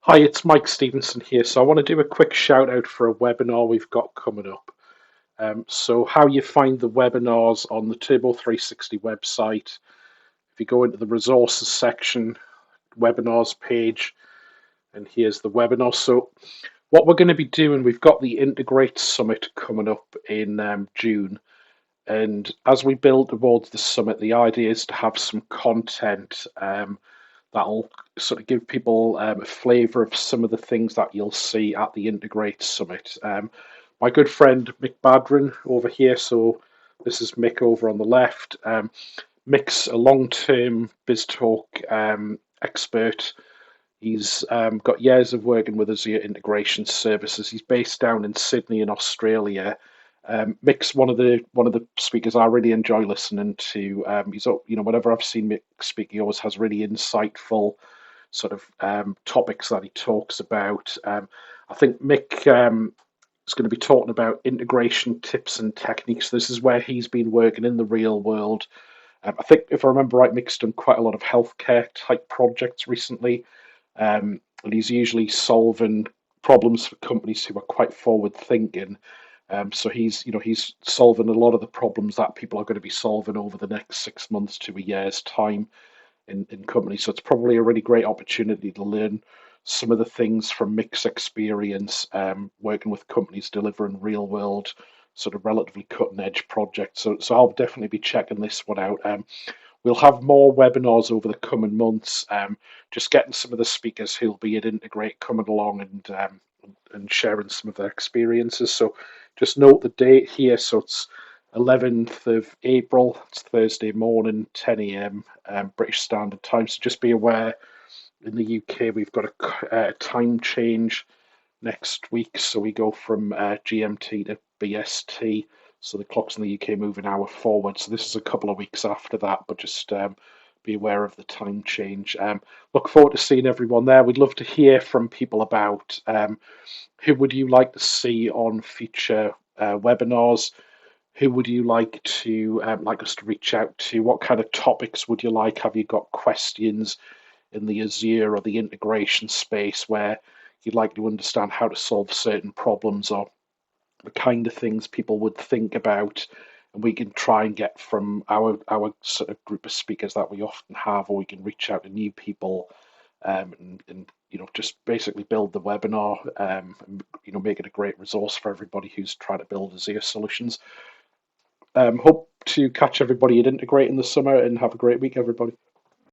Hi, it's Mike Stevenson here. So I want to do a quick shout out for a webinar we've got coming up. So how you find the webinars on the Turbo 360 website. If you go into the resources section, webinars page, and here's the webinar. So what we're going to be doing, we've got the Integrate Summit coming up in June. And as we build towards the summit, the idea is to have some content that'll sort of give people a flavour of some of the things that you'll see at the Integrate Summit. My good friend Mick Badran over here, so this is Mick over on the left. Mick's a long-term BizTalk expert. He's got years of working with Azure integration services. He's based down in Sydney in Australia. Mick's one of the speakers I really enjoy listening to. He's whenever I've seen Mick speak, he always has really insightful sort of topics that he talks about. I think Mick is going to be talking about integration tips and techniques. This is where he's been working in the real world. I think if I remember right, Mick's done quite a lot of healthcare type projects recently, and he's usually solving problems for companies who are quite forward thinking. So he's solving a lot of the problems that people are going to be solving over the next 6 months to a year's time in companies. So it's probably a really great opportunity to learn some of the things from Mick's experience working with companies delivering real world sort of relatively cutting edge projects. So I'll definitely be checking this one out. We'll have more webinars over the coming months. Just getting some of the speakers who'll be at Integrate coming along and sharing some of their experiences. So just note the date here. So it's 11th of April. It's Thursday morning, 10 a.m. British Standard Time. So just be aware. In the UK, we've got a time change next week, so we go from GMT to BST. So the clocks in the UK move an hour forward. So this is a couple of weeks after that, but just be aware of the time change. Look forward to seeing everyone there. We'd love to hear from people about who would you like to see on future webinars. Who would you like us to reach out to? What kind of topics would you like? Have you got questions in the Azure or the integration space where you'd like to understand how to solve certain problems or the kind of things people would think about, and we can try and get from our sort of group of speakers that we often have, or we can reach out to new people and just basically build the webinar, and make it a great resource for everybody who's trying to build Azure solutions. Hope to catch everybody at Integrate in the summer, and have a great week, everybody.